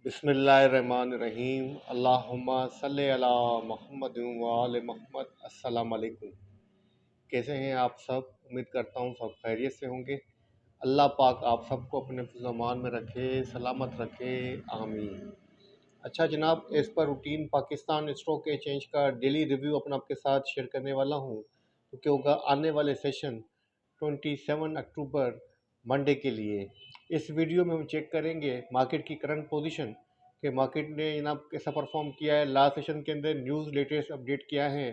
बिस्मिल्लाहिर्रहमानिर्रहीम। अल्लाहुम्मा सल्लि अला मुहम्मद व आले मुहम्मद। अस्सलाम वालेकुम। कैसे हैं आप सब? उम्मीद करता हूँ सब खैरियत से होंगे। अल्लाह पाक आप सबको अपने फ़िज़्ल-ओ-अमान में रखे, सलामत रखे, आमीन। अच्छा जनाब, as per routine Pakistan stock exchange का डेली रिव्यू अपना आपके साथ शेयर करने वाला हूँ, क्योंकि होगा आने वाले सेशन 27 अक्टूबर मंडे के लिए। इस वीडियो में हम चेक करेंगे मार्केट की करंट पोजीशन कि मार्केट ने जनाब कैसा परफॉर्म किया है, लास्ट सेशन के अंदर न्यूज़ लेटेस्ट अपडेट किया है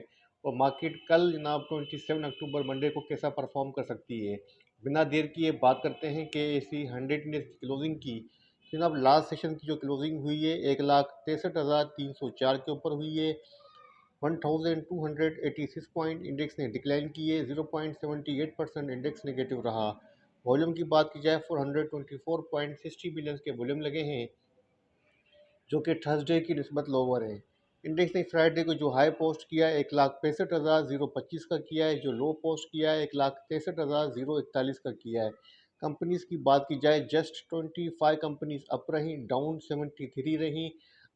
और मार्केट कल जनाब 27 अक्टूबर मंडे को कैसा परफॉर्म कर सकती है। बिना देर किए बात करते हैं कि ऐसी 100 इंडेक्स की क्लोजिंग की। जनाब लास्ट सेशन की जो क्लोजिंग हुई है 1,63,304 के ऊपर हुई है। 1286 पॉइंट इंडेक्स ने डिक्लाइन किए, 0.78% इंडेक्स नेगेटिव रहा। वॉल्यूम की बात की जाए 424.60 बिलियन के वॉल्यूम लगे हैं, जो कि थर्सडे की निस्बत लोअर है। इंडेक्स ने फ्राइडे को जो हाई पोस्ट किया है 1,65,025 का किया है, जो लो पोस्ट किया है 1,63,041 का किया है। कंपनीज की बात की जाए जस्ट 25 कंपनीज अप रही, डाउन 73 रही,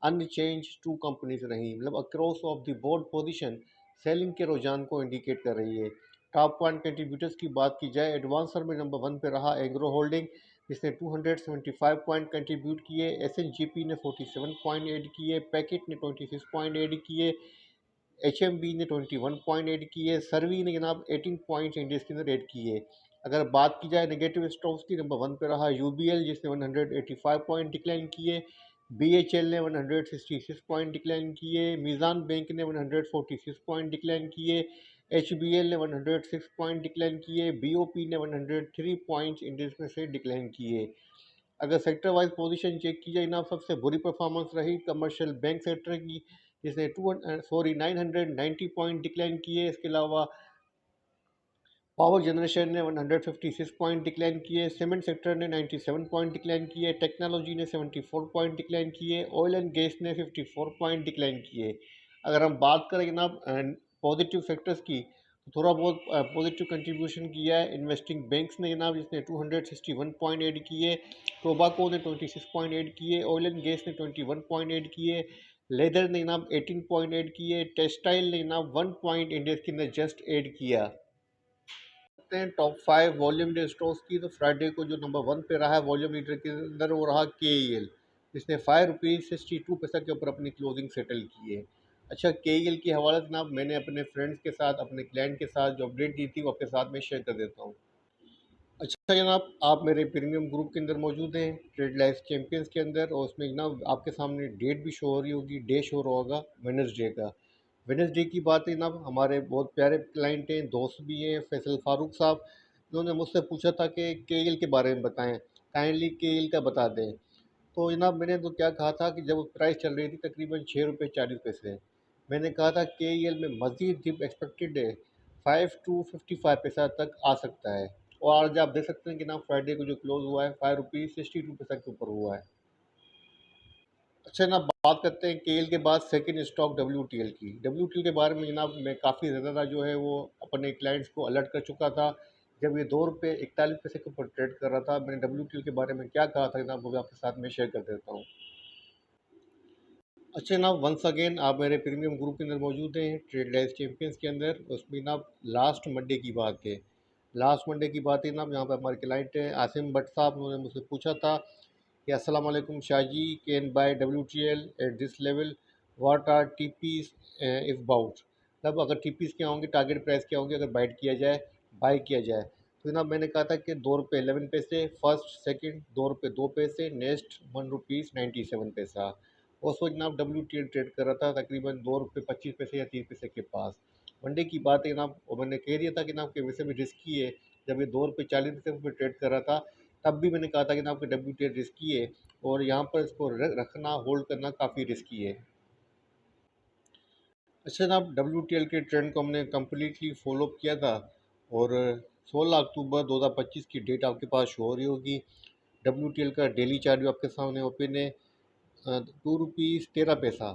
अनचेंज 2 कंपनीज रही। मतलब across of the board position selling के रुझान को इंडिकेट कर रही है। टॉप वन कंट्रीब्यूटर्स की बात की जाए एडवांसर में नंबर वन पे रहा एग्रो होल्डिंग, इसने 275 पॉइंट कंट्रीब्यूट किए। एसएनजीपी ने 47 पॉइंट ऐड किए, पैकेट ने 26 पॉइंट ऐड किए, एचएमबी ने 21 पॉइंट ऐड किए, सर्वी ने जनाब 18 पॉइंट इंडेक्स के अंदर ऐड किए। अगर बात की जाए नेगेटिव स्टॉक्स की, नंबर वन पे रहा यूबीएल जिसने 185 पॉइंट डिक्लाइन किए, बीएचएल ने 166 पॉइंट डिक्लाइन किए, मीज़ान बैंक ने 146 पॉइंट डिक्लाइन किए, एचबीएल ने 106 पॉइंट डिक्लाइन किए, बीओपी ने 103 पॉइंट्स इंडेक्स में से डिक्लाइन किए। अगर सेक्टर वाइज पोजीशन चेक की जाए ना, सबसे बुरी परफॉर्मेंस रही कमर्शियल बैंक सेक्टर की, जिसने 990 पॉइंट डिक्लाइन किए। इसके अलावा पावर जनरेशन ने 156 पॉइंट डिक्लाइन किए, सीमेंट सेक्टर ने 97 पॉइंट डिक्लाइन किए, टेक्नोलॉजी ने 74 पॉइंट डिक्लाइन किए, ऑयल एंड गैस ने 54 पॉइंट डिक्लाइन किए। अगर हम बात करें जनाब पॉजिटिव सेक्टर्स की, तो थोड़ा बहुत पॉजिटिव कंट्रीब्यूशन किया है इन्वेस्टिंग बैंक्स ने जनाब, जिसने 261 पॉइंट ऐड किए, टोबाको ने 26 पॉइंट ऐड किए, ऑयल एंड गैस ने 21 पॉइंट ऐड किए, लेदर ने जनाब 18 पॉइंट ऐड किए, टेक्सटाइल ने जनाब 1 पॉइंट इंडेक्स के अंदर जस्ट ऐड किया। हैं टॉप 5 वॉल्यूम लीडर स्टॉक्स की, तो फ्राइडे को जो नंबर वन पे रहा है वॉल्यूम लीडर के अंदर वो रहा KEL, जिसने ₹5.62 के ऊपर अपनी क्लोजिंग सेटल की है। अच्छा, KEL की हवाले से जनाब मैंने अपने फ्रेंड्स के साथ, अपने क्लाइंट के साथ जो अपडेट दी थी वो आपके साथ में शेयर कर देता हूँ। अच्छा जनाब, आप मेरे प्रीमियम ग्रुप के अंदर मौजूद हैं ट्रेड लाइफ चैंपियंस के अंदर, और उसमें जनाब आपके सामने डेट भी शो हो रही होगी, डे शो हो रहा होगा वेडनेसडे का। वेडनेसडे की बात है जनाब, हमारे बहुत प्यारे क्लाइंट हैं, दोस्त भी हैं, फैसल फारूक साहब, उन्होंने मुझसे पूछा था कि KEL के बारे में बताएं, काइंडली KEL का बता दें। तो जनाब मैंने तो क्या कहा था कि जब प्राइस चल रही थी तकरीबन ₹6.40, मैंने कहा था KEL में मज़ीद डिप एक्सपेक्टेड है, 5 to 55 पैसा तक आ सकता है। और आज आप देख सकते हैं कि ना फ्राइडे को जो क्लोज हुआ है ₹5.62 के ऊपर हुआ है। अच्छा, ना बात करते हैं KEL के बाद सेकंड स्टॉक WTL की। WTL के बारे में जनाब मैं काफ़ी ज़्यादा जो है वो अपने क्लाइंट्स को अलर्ट कर चुका था। जब ये ₹2.41 के ऊपर ट्रेड कर रहा था, मैंने WTL के बारे में क्या कहा था जनाब, वो भी आपके साथ में शेयर कर देता हूँ। अच्छा जनाब, वंस अगेन आप मेरे प्रीमियम ग्रुप के अंदर मौजूद हैं ट्रेड लाइफ चैंपियंस के अंदर। उसमें जनाब लास्ट मंडे की बात है, लास्ट मंडे की बात है जनाब, यहाँ पे हमारे क्लाइंट हैं आसिम भट्ट साहब, उन्होंने मुझसे पूछा था कि अस्सलाम वालेकुम Shahji, can buy WTL at this level, what are TPs if about. तब अगर टीपीज क्या होंगे, टारगेट प्राइस क्या होंगे अगर बाइट किया जाए, बाई किया जाए। तो जनाब मैंने कहा था कि ₹2.11, फर्स्ट सेकंड ₹2.02, नेक्स्ट ₹1.97। उस वक्त जनाब WTL ट्रेड कर रहा था तकरीबन ₹2.25 या ₹3 के पास। मंडे की बात है जनाब, और मैंने कह दिया था कि जनाब के वैसे भी रिस्की है। जब ये ₹2.40 पे ट्रेड कर रहा था तब भी मैंने कहा था कि जनाब कि WTL रिस्की है और यहाँ पर इसको रखना, होल्ड करना काफ़ी रिस्की है। अच्छा जनाब, WTL के ट्रेंड को हमने कम्प्लीटली फॉलो किया था, और 16 अक्टूबर 2025 की डेट आपके पास शो हो रही होगी। WTL का डेली चार्ट भी आपके सामने ओपन है। ₹2.13,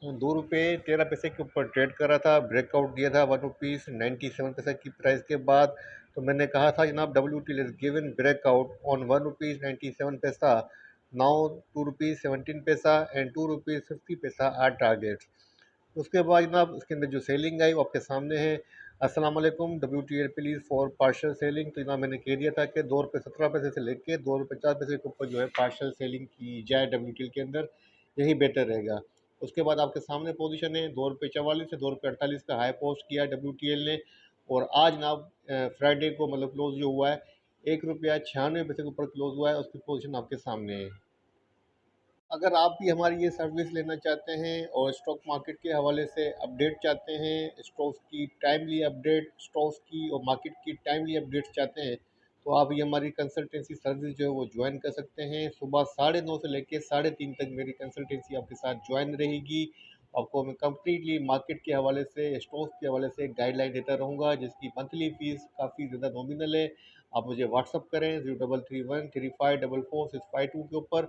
₹2.13 के ऊपर ट्रेड कर रहा था, ब्रेकआउट दिया था ₹1.97 की प्राइस के बाद। तो मैंने कहा था जनाब WTL is given breakout on ₹1.97, now ₹2.17 and ₹2.50 are targets. उसके बाद जनाब उसके अंदर जो सेलिंग आई वो आपके सामने है। अस्सलाम वालेकुम, WTL please for partial selling. तो जनाब मैंने कह दिया था कि ₹2.17 से लेके ₹2.50 के ऊपर जो है पार्शियल सेलिंग की जाए WTL के अंदर, यही बेहतर रहेगा। उसके बाद आपके सामने पोजीशन है ₹2.44 से ₹2.48 का हाई पोस्ट किया WTL ने। और आज जनाब फ्राइडे को मतलब क्लोज जो हुआ है ₹1.96 के ऊपर क्लोज हुआ है। उसकी पोजीशन आपके सामने है। अगर आप भी हमारी ये सर्विस लेना चाहते हैं और स्टॉक मार्केट के हवाले से अपडेट चाहते हैं, स्टॉक्स की टाइमली अपडेट, स्टॉक्स की और मार्केट की टाइमली अपडेट्स चाहते हैं, तो आप ये हमारी कंसल्टेंसी सर्विस जो है वो ज्वाइन कर सकते हैं। सुबह 9:30 से लेकर 3:30 तक मेरी कंसल्टेंसी आपके साथ ज्वाइन रहेगी। आपको मैं कम्प्लीटली मार्केट के हवाले से, स्टॉक्स के हवाले से गाइडलाइन देता रहूँगा, जिसकी मंथली फ़ीस काफ़ी ज़्यादा नॉमिनल है। आप मुझे व्हाट्सअप करें 033135444652 के ऊपर।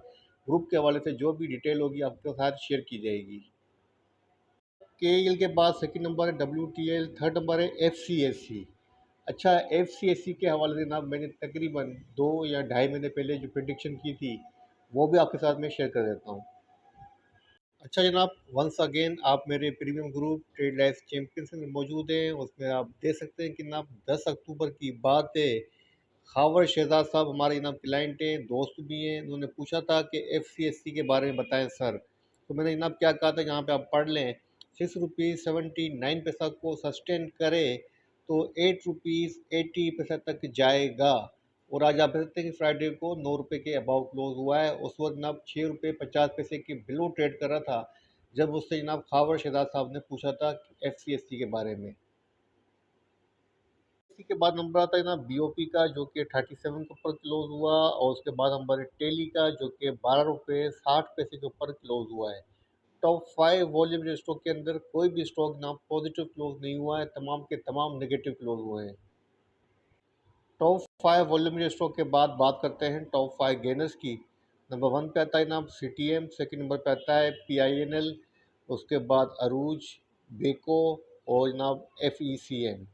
ग्रुप के हवाले से जो भी डिटेल होगी आपके साथ शेयर की जाएगी। KEL के बाद सेकंड नंबर है WTL, थर्ड नंबर है FCSC। अच्छा, FCSC के हवाले से जनाब मैंने तकरीबन 2 या ढाई महीने पहले जो प्रिडिक्शन की थी वो भी आपके साथ में शेयर कर देता हूँ। अच्छा जनाब, वंस अगेन आप मेरे premium group trade life champions में मौजूद हैं। उसमें आप देख सकते हैं कि जनाब 10 अक्टूबर की बात है। खावर शहजाद साहब हमारे जनाब क्लाइंट हैं, दोस्त भी हैं। उन्होंने पूछा था कि FCSC के बारे में बताएं सर। तो मैंने जनाब क्या कहा था, यहाँ पे आप पढ़ लें। ₹6.79 को सस्टेन करे तो ₹8.80 तक जाएगा। और आज आप देख सकते हैं कि फ्राइडे को ₹9 के अबाव क्लोज हुआ है। उस वक्त जनाब ₹6.50 के बिलो ट्रेड कर रहा था, जब उससे जनाब खावर शहजाद साहब ने पूछा था FCSC के बारे में। इसी के बाद नंबर आता है ना BOP का, जो कि 37 के ऊपर क्लोज हुआ। और उसके बाद नंबर है टेली का, जो कि ₹12.60 के ऊपर क्लोज हुआ है। टॉप 5 वॉल्यूम स्टॉक के अंदर कोई भी स्टॉक ना पॉजिटिव क्लोज नहीं हुआ है, तमाम के तमाम नेगेटिव क्लोज हुए हैं। टॉप 5 वॉल्यूम स्टॉक के बाद बात करते हैं टॉप 5 गेनर्स की। नंबर 1 पे आता है जनाब CTM, सेकंड नंबर पे आता है PINL, उसके बाद अरूज, बेको और जनाब FECM।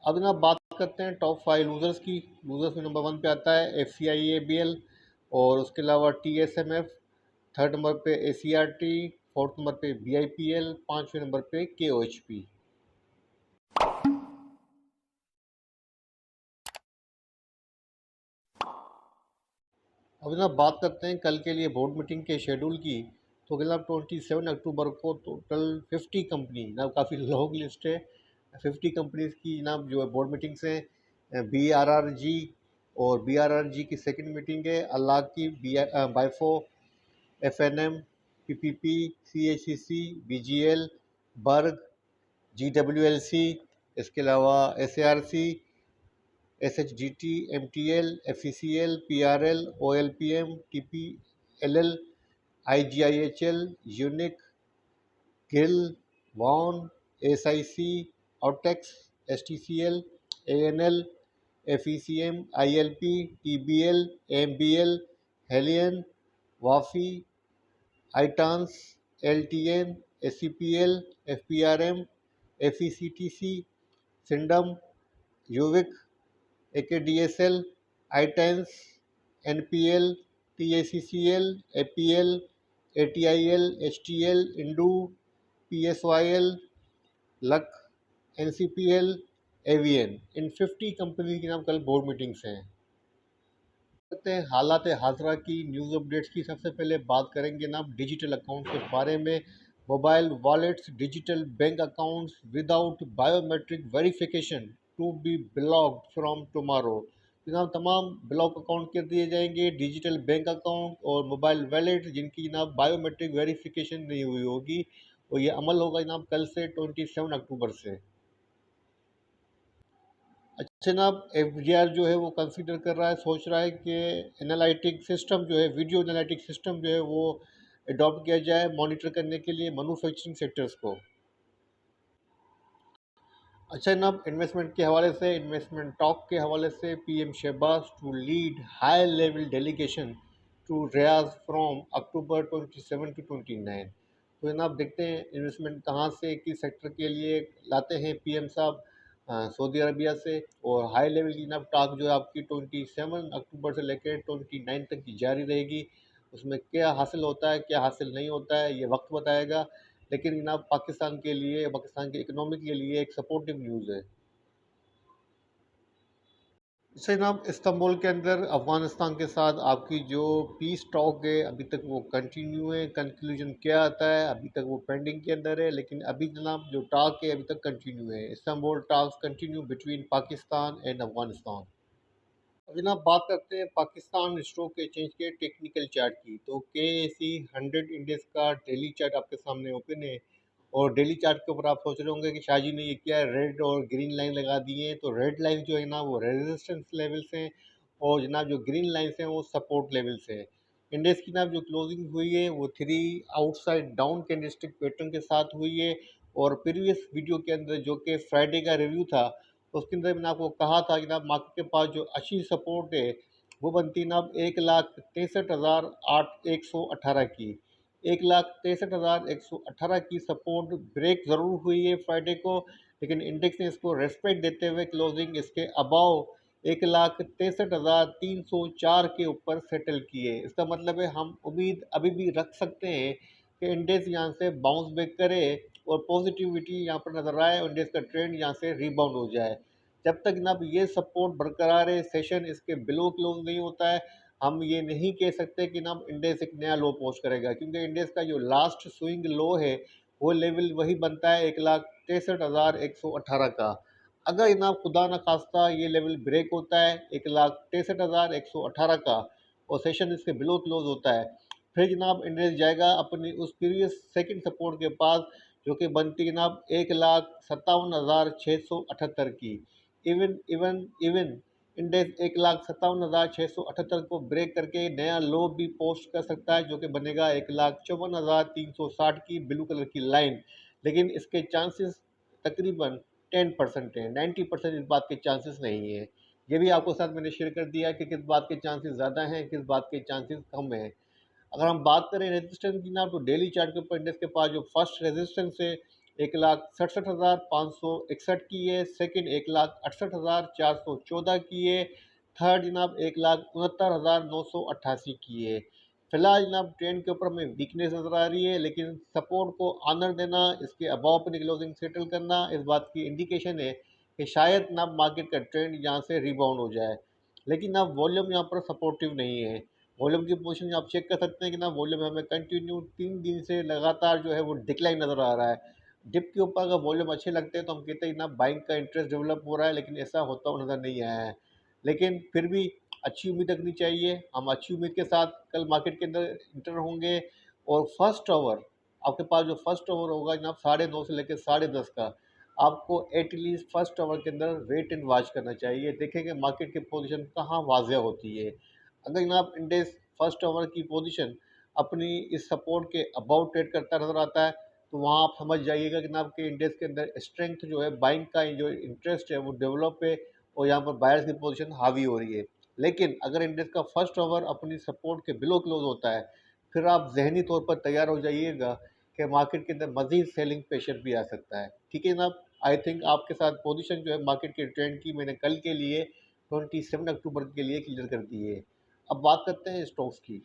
अब जनाब बात करते हैं टॉप 5 लूजर्स की। लूजर्स में नंबर 1 पे आता है FCIABL, और उसके अलावा TSMF, थर्ड नंबर पे ACRT, फोर्थ नंबर पे BIPL, पाँचवें नंबर पे KOHP। अब जनाब बात करते हैं कल के लिए बोर्ड मीटिंग के शेड्यूल की। तो जनाब 27 अक्टूबर को टोटल 50 कंपनी, जनाब काफ़ी लॉन्ग लिस्ट है, 50 कंपनीज की जनाब जो है बोर्ड मीटिंग्स हैं। BRRG, और BRRG की सेकंड मीटिंग है अल्लाह की, बाइफो, FNM, PPP, CHCC, BGL, बर्ग, GWLC, इसके अलावा SARC, SHGT, MTL, FECL, PRL, OLPM, TPLL, IGIHL, Unique, गिल, वॉन, SIC, ऑटेक्स, STCL, ANL, FECM, ILP, TBL, MBL, हेलियन, वाफी, आइटांस, LTN, SCPL, FPRM, FECTC, सिंडम, यूविक, AKDSL, iTens, NPL, TACCL, APL, ATIL, HTL, इंडू, PSYL, लक, NCPL, एवियन। इन 50 कंपनी की नाम कल बोर्ड मीटिंग्स हैं। करते हैं हालात हाजरा की न्यूज़ अपडेट्स की। सबसे पहले बात करेंगे ना डिजिटल अकाउंट्स के बारे में। Mobile wallets, digital bank accounts without biometric verification to be blocked from tomorrow. जनाब तमाम ब्लॉक अकाउंट कर दिए जाएंगे, डिजिटल बैंक अकाउंट और मोबाइल वॉलेट जिनकी जनाब बायोमेट्रिक वेरिफिकेशन नहीं हुई होगी। और ये अमल होगा जनाब कल से 27 अक्टूबर से। अच्छा जनाब, FDR जो है वो कंसीडर कर रहा है, सोच रहा है कि एनालिटिक सिस्टम जो है, वीडियो एनालिटिक सिस्टम जो है वो अडॉप्ट किया जाए मॉनिटर करने के लिए मैन्युफैक्चरिंग सेक्टर्स को। अच्छा जनाब, इन्वेस्टमेंट के हवाले से, इन्वेस्टमेंट टॉक के हवाले से, PM Shahbaz to lead high level delegation to Riyadh from October 27 to 29। तो जनाब देखते हैं इन्वेस्टमेंट कहाँ से किस सेक्टर के लिए लाते हैं PM साहब। सऊदी अरबिया से। और हाई लेवल की जनाब टॉक जो है आपकी 27 अक्टूबर से लेकर 29 तक की जारी रहेगी। उसमें क्या हासिल होता है, क्या हासिल नहीं होता है, ये वक्त बताएगा। लेकिन जनाब पाकिस्तान के लिए, पाकिस्तान के इकनॉमी के लिए एक सपोर्टिव न्यूज़ है। इससे जनाब इस्तांबुल के अंदर अफ़गानिस्तान के साथ आपकी जो पीस टॉक है अभी तक वो कंटिन्यू है। कंक्लूजन क्या आता है अभी तक वो पेंडिंग के अंदर है, लेकिन अभी जनाब जो टॉक है अभी तक कंटिन्यू है। Istanbul talks continue between Pakistan and Afghanistan. अब जनाब बात करते हैं पाकिस्तान स्टॉक एक्सचेंज के टेक्निकल चार्ट की। तो के ए सी 100 इंडेक्स का डेली चार्ट आपके सामने ओपन है। और डेली चार्ट के ऊपर आप सोच रहे होंगे कि शाहजी ने ये क्या रेड और ग्रीन लाइन लगा दी है। तो रेड लाइन जो है ना वो रेजिस्टेंस लेवल्स हैं, और जनाब जो ग्रीन लाइन्स हैं वो सपोर्ट लेवल्स हैं। इंडेक्स की जनाब जो क्लोजिंग हुई है वो 3 आउटसाइड डाउन कैंडलस्टिक पैटर्न के साथ हुई है। और प्रीवियस वीडियो के अंदर जो कि फ्राइडे का रिव्यू था, उसके अंदर मैंने आपको कहा था कि जनाब मार्केट के पास जो अच्छी सपोर्ट है वो बनती है जनाब 1,63,118 की। 1,63,118 की सपोर्ट ब्रेक ज़रूर हुई है फ्राइडे को, लेकिन इंडेक्स ने इसको रेस्पेक्ट देते हुए क्लोजिंग इसके अबाव 1,63,304 के ऊपर सेटल किए। इसका मतलब है हम उम्मीद अभी भी रख सकते हैं कि इंडेक्स यहाँ से बाउंस बैक करे और पॉजिटिविटी यहाँ पर नज़र आए और इंडेक्स का ट्रेंड यहाँ से रिबाउंड हो जाए। जब तक जनाब ये सपोर्ट बरकरार है, सेशन इसके बिलो क्लोज नहीं होता है, हम ये नहीं कह सकते कि जनाब इंडेक्स एक नया लो पोस्ट करेगा, क्योंकि इंडेक्स का जो लास्ट स्विंग लो है वो लेवल वही बनता है 1,63,118 का। अगर जनाब खुदा न खास्ता ये लेवल ब्रेक होता है 1,63,118 का और सेशन इसके बिलो क्लोज होता है, फिर जनाब इंडेक्स जाएगा अपनी उस प्रीवियस सेकंड सपोर्ट के पास, जो कि बनती जनाब 1,57,678 की। इवन इवन इवन इंडेक्स 1,57,678 को ब्रेक करके नया लो भी पोस्ट कर सकता है, जो कि बनेगा 1,54,360 की ब्लू कलर की लाइन। लेकिन इसके चांसेस तकरीबन 10% है, 90% इस बात के चांसेस नहीं है। ये भी आपको साथ मैंने शेयर कर दिया कि किस बात के चांसेस ज़्यादा हैं, किस बात के चांसेस कम हैं। अगर हम बात करें रेजिस्टेंस की ना, तो डेली चार्ट के ऊपर इंडेक्स के पास जो फर्स्ट रेजिस्टेंस है 1,67,561 की है। सेकंड 1,68,414 की है। थर्ड जनाब 1,69,988 की है। फिलहाल जनाब ट्रेंड के ऊपर हमें वीकनेस नज़र आ रही है, लेकिन सपोर्ट को आनर देना, इसके अबाव अपनी क्लोजिंग सेटल करना इस बात की इंडिकेशन है कि शायद जनाब मार्केट का ट्रेंड यहाँ से रिबाउंड हो जाए। लेकिन अब वॉल्यूम यहाँ पर सपोर्टिव नहीं है। वॉल्यूम की पोजीशन आप चेक कर सकते हैं कि ना वॉल्यूम हमें कंटिन्यू 3 दिन से लगातार जो है वो डिक्लाइन नज़र आ रहा है। डिप के ऊपर अगर वॉल्यूम अच्छे लगते हैं तो हम कहते हैं ना बाइंग का इंटरेस्ट डेवलप हो रहा है, लेकिन ऐसा होता हुआ नज़र नहीं आया है। लेकिन फिर भी अच्छी उम्मीद रखनी चाहिए। हम अच्छी उम्मीद के साथ कल मार्केट के अंदर इंटर होंगे। और फर्स्ट आवर आपके पास जो फर्स्ट आवर होगा जनाब 9:30 से लेकर 10:30 का, आपको एटलीस्ट फर्स्ट आवर के अंदर वेट एंड वॉच करना चाहिए। देखेंगे मार्केट की पोजीशन कहाँ वाज़िया होती है। अगर जनाब इंडेक्स फर्स्ट आवर की पोजीशन अपनी इस सपोर्ट के अबाउट ट्रेड करता नज़र आता है, तो वहाँ आप समझ जाइएगा कि जनाब के इंडेक्स के अंदर स्ट्रेंथ जो है, बाइंग का जो इंटरेस्ट है वो डेवलप है और यहाँ पर बायर्स की पोजीशन हावी हो रही है। लेकिन अगर इंडेक्स का फर्स्ट आवर अपनी सपोर्ट के बिलो क्लोज होता है, फिर आप जहनी तौर पर तैयार हो जाइएगा कि मार्केट के अंदर मजीद सेलिंग प्रेशर भी आ सकता है। ठीक है जनाब, आई थिंक आपके साथ पोजीशन जो है मार्केट के ट्रेंड की मैंने कल के लिए 27 अक्टूबर के लिए क्लियर कर दी है। अब बात करते हैं स्टॉक्स की।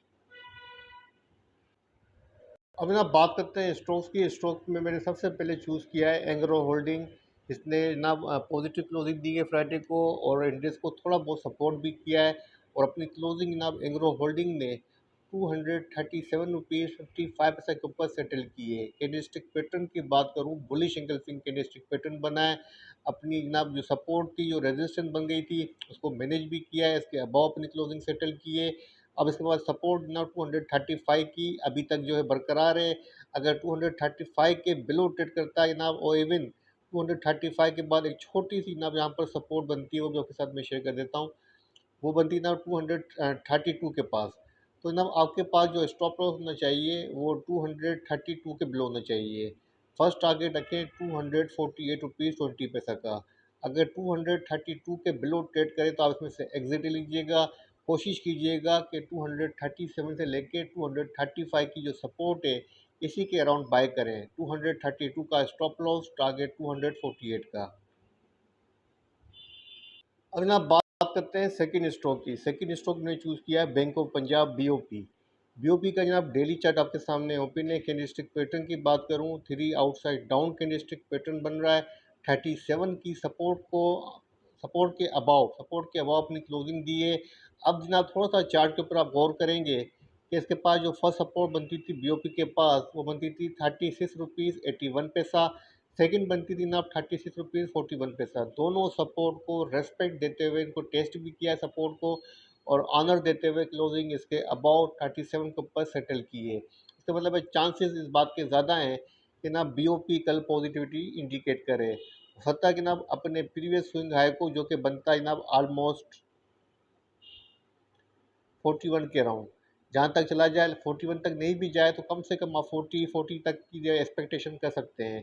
अब ना बात करते हैं स्टॉक्स की। स्टॉक में मैंने सबसे पहले चूज़ किया है एंग्रो होल्डिंग। इसने ना पॉजिटिव क्लोजिंग दी है फ्राइडे को और इंडेक्स को थोड़ा बहुत सपोर्ट भी किया है। और अपनी क्लोजिंग ना एंग्रो होल्डिंग ने 237 रुपीज़ 55 पैसे के ऊपर सेटल की है। कैंडलस्टिक पैटर्न की बात करूँ, बुलिश एंगल्फिंग कैंडलस्टिक पैटर्न बना है। अपनी जनाब जो सपोर्ट थी, जो रेजिस्टेंस बन गई थी, उसको मैनेज भी किया है। इसके अबाव अपनी क्लोजिंग सेटल की है। अब इसके बाद सपोर्ट ना 235 की अभी तक जो है बरकरार है। अगर 235 के बिलो ट्रेड करता है जनाब, और इवन 235 के बाद एक छोटी सी जनाब यहाँ पर सपोर्ट बनती है, वो भी आपके साथ मैं शेयर कर देता हूँ। वो बनती है ना 232 के पास। तो जनाब आपके पास जो स्टॉप लॉस होना चाहिए वो 232 के बिलो होना चाहिए। फर्स्ट टारगेट रखें 248 रुपीज़ 20 पैसा का। अगर 232 के बिलो ट्रेड करें तो आप इसमें से एग्जिट लीजिएगा। कोशिश कीजिएगा कि 237 से लेके 235 की जो सपोर्ट है इसी के अराउंड बाय करें। 232 का स्टॉप लॉस, टारगेट 248 का। अब जनाब बात करते हैं सेकंड स्टॉक की। सेकंड स्टॉक मैंने चूज़ किया है bank of Punjab BOP. BOP का जनाब डेली चार्ट आपके सामने ओपन है। कैंडलस्टिक पैटर्न की बात करूं, 3 आउटसाइड डाउन कैंडलस्टिक पैटर्न बन रहा है। 37 की सपोर्ट के अबाव अपनी क्लोजिंग दी है। अब जनाब थोड़ा सा चार्ट के ऊपर आप गौर करेंगे कि इसके पास जो फर्स्ट सपोर्ट बनती थी बीओपी के पास, वो बनती थी 36 रुपीज़ 81 पैसा। सेकंड बनती थी ना 36 रुपीज़ 41 पैसा। दोनों सपोर्ट को रेस्पेक्ट देते हुए इनको टेस्ट भी किया सपोर्ट को, और ऑनर देते हुए क्लोजिंग इसके अबाउट 37 के ऊपर सेटल की है। इसका मतलब है चांसेस इस बात के ज़्यादा हैं कि ना बीओपी कल पॉजिटिविटी इंडिकेट करे। हो सकता है कि ना अपने प्रीवियस स्विंग हाई को, जो कि बनता है ना ऑलमोस्ट 41 के अराउंड, जहाँ तक चला जाए 41 तक नहीं भी जाए तो कम से कम आप 40 तक की जो एक्सपेक्टेशन कर सकते हैं।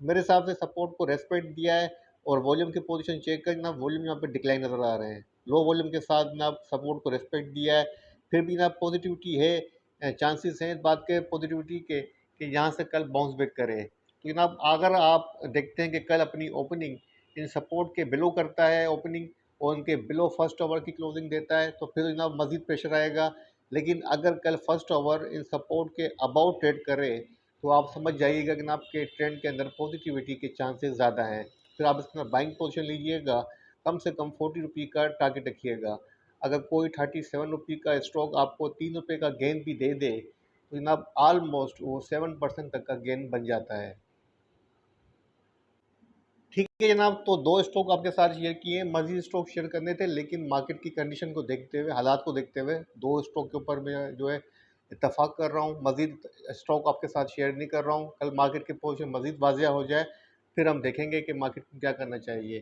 तो मेरे हिसाब से सपोर्ट को रेस्पेक्ट दिया है। और वॉल्यूम की पोजीशन चेक कर ना, वॉल्यूम यहाँ पे डिक्लाइन नज़र आ रहे हैं। लो वॉल्यूम के साथ ना सपोर्ट को रेस्पेक्ट दिया है। फिर भी ना पॉजिटिविटी है, चांसेस हैं इस बात के पॉजिटिविटी के कि यहाँ से कल बाउंस बैक करे। तो जनाब अगर आप देखते हैं कि कल अपनी ओपनिंग इन सपोर्ट के बिलो करता है ओपनिंग, और उनके बिलो फर्स्ट ओवर की क्लोजिंग देता है, तो फिर जनाब मज़ीद प्रेशर आएगा। लेकिन अगर कल फर्स्ट ओवर इन सपोर्ट के अबाउट ट्रेड करे, तो आप समझ जाइएगा कि ना आपके ट्रेंड के अंदर पॉजिटिविटी के चांसेस ज़्यादा हैं। फिर आप इसमें बाइंग पोजीशन लीजिएगा, कम से कम 40 रुपये का टारगेट रखिएगा। अगर कोई 37 रुपये का स्टॉक आपको 3 रुपये का गेन भी दे दे, तो जनाब ऑलमोस्ट वो 7% तक का गेन बन जाता है। ठीक है जनाब, तो दो स्टॉक आपके साथ शेयर किए। मजीद स्टॉक शेयर करने थे, लेकिन मार्केट की कंडीशन को देखते हुए, हालात को देखते हुए दो स्टॉक के ऊपर मैं जो है इत्तेफाक कर रहा हूँ। मजीद स्टॉक आपके साथ शेयर नहीं कर रहा हूँ। कल मार्केट की पोजीशन मजीद वाजिया हो जाए, फिर हम देखेंगे कि मार्केट को क्या करना चाहिए।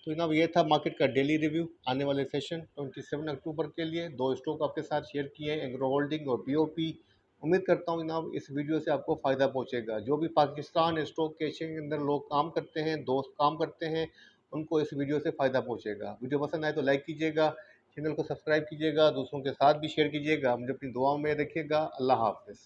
तो जनाब ये था मार्केट का डेली रिव्यू। आने वाले सेशन 27 अक्टूबर के लिए दो स्टॉक आपके साथ शेयर किए हैं, एग्रो होल्डिंग और बीओपी। उम्मीद करता हूँ जनाब इस वीडियो से आपको फ़ायदा पहुँचेगा। जो भी पाकिस्तान स्टॉक के एक्सचेंज के अंदर लोग काम करते हैं, दोस्त काम करते हैं, उनको इस वीडियो से फ़ायदा पहुँचेगा। वीडियो पसंद आए तो लाइक कीजिएगा, चैनल को सब्सक्राइब कीजिएगा, दूसरों के साथ भी शेयर कीजिएगा। मुझे अपनी दुआओं में रखिएगा। अल्लाह हाफ़िज़।